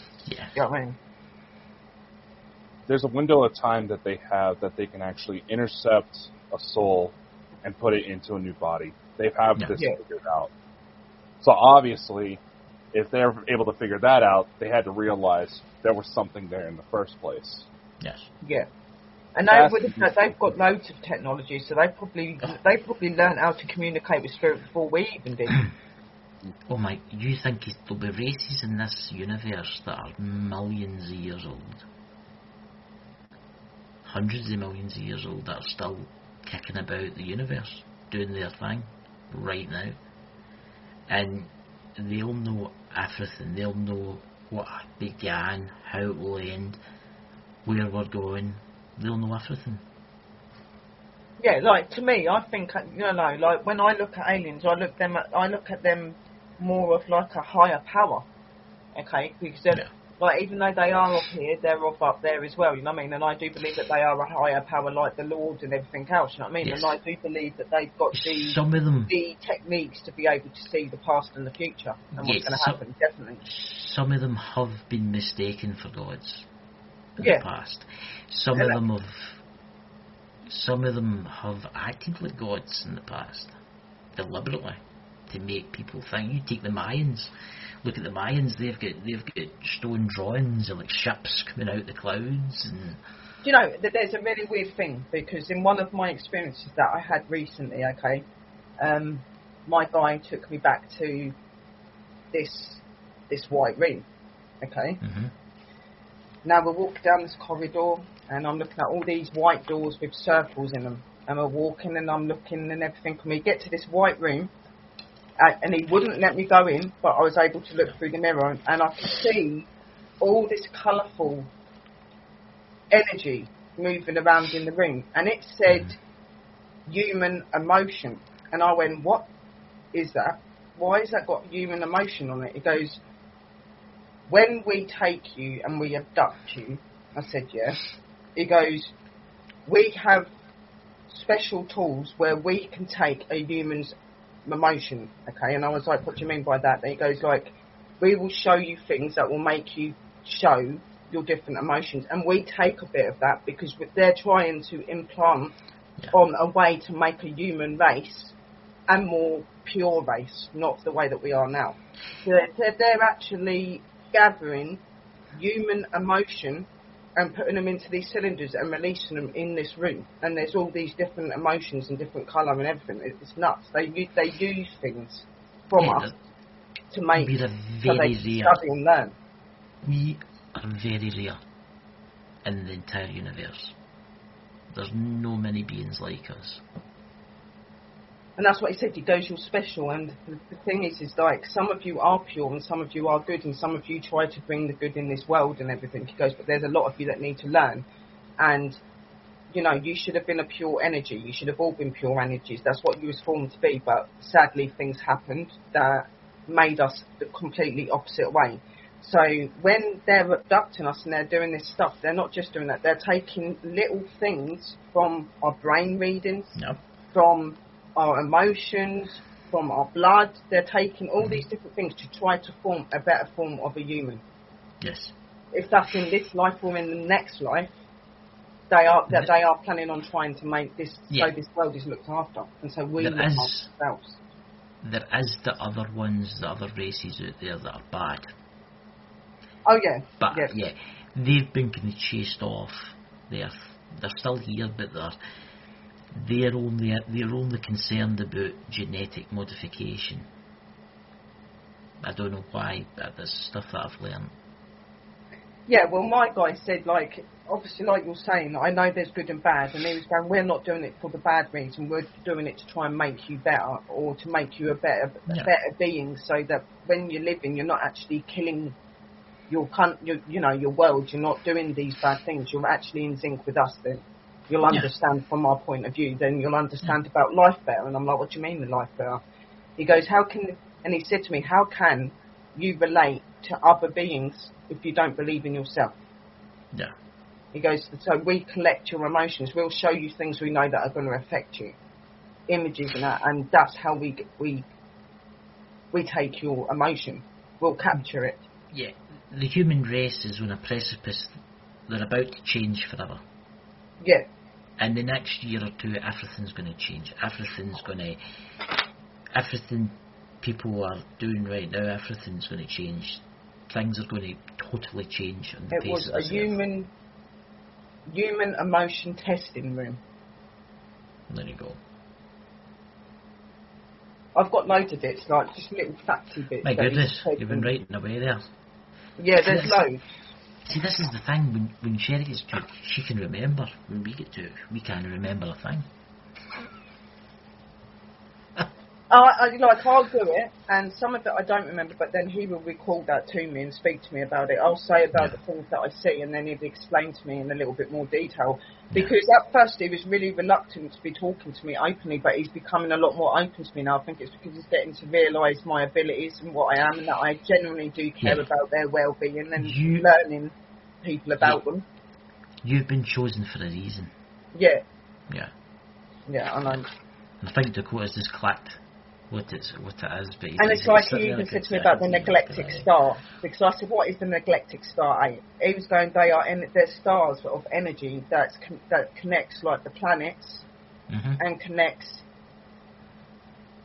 know what I mean? There's a window of time that they have that they can actually intercept a soul and put it into a new body. They have this figured out. So obviously, if they're able to figure that out, they had to realize there was something there in the first place. Yes. Yeah. And they've got loads of technology, so they probably learned how to communicate with spirit before we even did. Oh my! You think there'll be races in this universe that are millions of years old, hundreds of millions of years old, that are still kicking about the universe, doing their thing right now, and they'll know everything. They'll know what began, how it will end, where we're going. They'll know everything. Yeah, like to me, I think like when I look at aliens, I look at them more of like a higher power. Okay, because like even though they are up here, they're up there as well. You know what I mean? And I do believe that they are a higher power, like the Lord and everything else. You know what I mean? Yes. And I do believe that they've got the techniques to be able to see the past and the future and what's going to happen. Definitely. Some of them have been mistaken for gods in the past. Some of them have acted like gods in the past, deliberately, to make people think. You take the Mayans. Look at the Mayans. They've got stone drawings of like ships coming out the clouds. And do you know that there's a really weird thing, because in one of my experiences that I had recently, my guy took me back to this white room. Okay. Mm-hmm. Now we're walking down this corridor, and I'm looking at all these white doors with circles in them, and we're walking, and I'm looking and everything. And we get to this white room. And he wouldn't let me go in, but I was able to look through the mirror, and I could see all this colourful energy moving around in the room. And it said human emotion. And I went, what is that? Why has that got human emotion on it? It goes, when we take you and we abduct you, I said, yes. It goes, we have special tools where we can take a human's emotion, okay? And I was like, what do you mean by that? And he goes like, we will show you things that will make you show your different emotions, and we take a bit of that because they're trying to implant on a way to make a human race a more pure race, not the way that we are now. So they're actually gathering human emotion and putting them into these cylinders and releasing them in this room. And there's all these different emotions and different colour and everything. It's nuts. They use things from us to make so they can study and learn. We are very rare in the entire universe. There's no many beings like us. And that's what he said. He goes, you're special. And the thing is like, some of you are pure and some of you are good, and some of you try to bring the good in this world and everything. He goes, but there's a lot of you that need to learn. And, you should have been a pure energy. You should have all been pure energies. That's what you was formed to be. But sadly, things happened that made us the completely opposite way. So when they're abducting us and they're doing this stuff, they're not just doing that. They're taking little things from our brain readings, from our emotions, from our blood. They're taking all these different things to try to form a better form of a human. Yes. If that's in this life or in the next life, they are planning on trying to make this so this world is looked after, and so we look after ourselves. There is the other ones, the other races out there that are bad. Oh yeah. But they've been kind of chased off. They're still here, but they're only concerned about genetic modification. I don't know why, but there's stuff that I've learned. Yeah, well, my guy said, like, obviously, like you're saying, I know there's good and bad, and he was going, we're not doing it for the bad reason, we're doing it to try and make you better, or to make you a better being, so that when you're living, you're not actually killing your world, you're not doing these bad things, you're actually in sync with us then. You'll understand from our point of view, then you'll understand about life better. And I'm like, what do you mean life better? He goes, and he said to me, how can you relate to other beings if you don't believe in yourself? Yeah. He goes, so we collect your emotions. We'll show you things we know that are going to affect you, images and that, and that's how we take your emotion. We'll capture it. Yeah, the human race is on a precipice. They're about to change forever. Yeah. And the next year or two, everything's going to change. Everything people are doing right now, everything's going to change. Things are going to totally change on the face of this earth. It was a human emotion testing room. There you go. I've got loads of bits, like just little facty bits. My goodness, you've been writing away there. Yeah, there's loads. See, this is the thing, when Sherry gets to it, she can remember. When we get to it, we can't remember a thing. I'll do it, and some of it I don't remember, but then he will recall that to me and speak to me about it. I'll say about the things that I see, and then he'll explain to me in a little bit more detail. Because at first he was really reluctant to be talking to me openly, but he's becoming a lot more open to me now. I think it's because he's getting to realise my abilities and what I am, and that I genuinely do care about their well-being and learning people about them. You've been chosen for a reason. Yeah. Yeah. Yeah, I know. I think Dakota's just clacked what it is, but and it's like he even said to me about the neglected star, because I said, what is the neglected star? He was going, they're stars of energy that connects like the planets and connects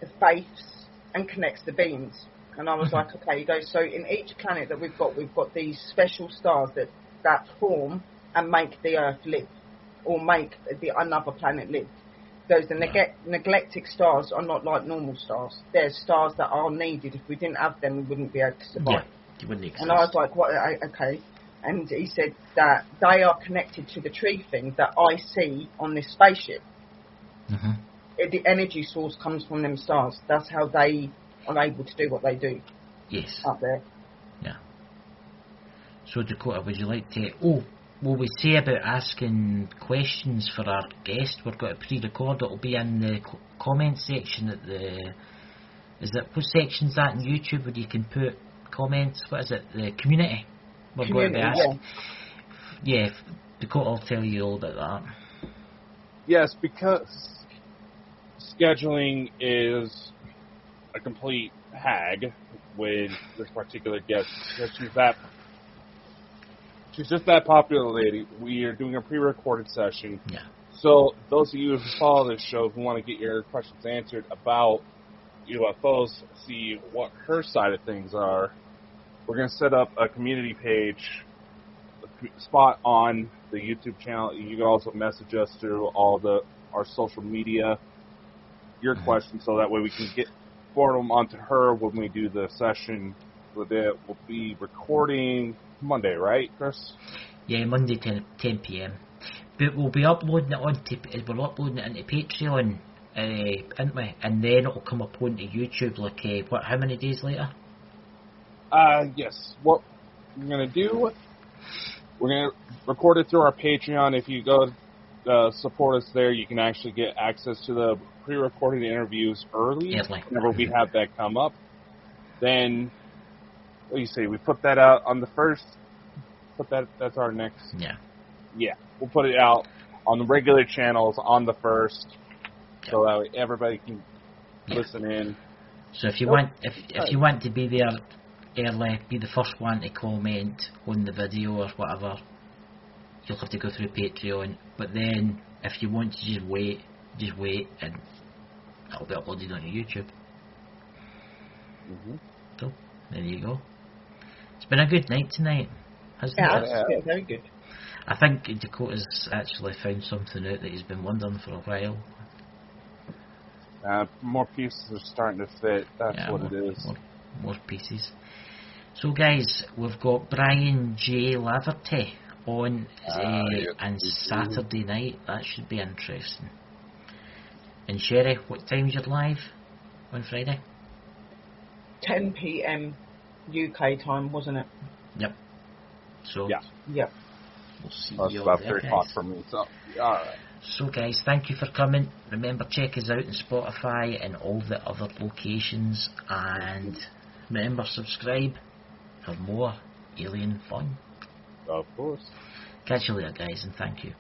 the faiths and connects the beings. And I was like, okay. He goes, so in each planet that we've got these special stars that form and make the Earth live, or make another planet live. Those neglected stars are not like normal stars. They're stars that are needed. If we didn't have them, we wouldn't be able to survive. Yeah, you wouldn't exist. And I was like, what? Okay. And he said that they are connected to the tree thing that I see on this spaceship. The energy source comes from them stars. That's how they are able to do what they do. Yes. Up there. Yeah. So Dakota, would you like to... Will we say about asking questions for our guest? We've got a pre-record. It'll be in the comment section at the... What section's that in YouTube where you can put comments? What is it? The community? We're going to be asking. Yeah, Dakota will tell you all about that. Yes, because scheduling is a complete hag with this particular guest. She's just that popular lady. We are doing a pre-recorded session. Yeah. So those of you who follow this show who want to get your questions answered about UFOs, see what her side of things are, we're going to set up a community page, a spot on the YouTube channel. You can also message us through our social media, your questions, so that way we can forward them onto her when we do the session. We'll be recording Monday, right, Chris? Yeah, Monday 10 p.m. But we'll be uploading it into Patreon, aren't we? And then it'll come up onto YouTube how many days later? Yes. What we're going to do, we're going to record it through our Patreon. If you go support us there, you can actually get access to the pre-recorded interviews early. Whenever we have that come up. Then, what do you say? We put that out on the 1st. That's our next. Yeah. Yeah. We'll put it out on the regular channels on the 1st, so that way everybody can listen in. So if you want to be there early, be the first one to comment on the video or whatever, you'll have to go through Patreon. But then, if you want to just wait, and it'll be uploaded on YouTube. So there you go. It's been a good night tonight, hasn't it? Yeah, very good. I think Dakota's actually found something out that he's been wondering for a while. More pieces are starting to fit. That's what it is. More pieces. So guys, we've got Brian J. Laverty on on Saturday night. That should be interesting. And Sherry, what time's your live on Friday? 10 p.m. UK time, wasn't it? Yep. So Yep. We'll see That's you about there, 3 o'clock for me. So alright. So guys, thank you for coming. Remember, check us out on Spotify and all the other locations, and remember, subscribe for more alien fun. Of course. Catch you later guys, and thank you.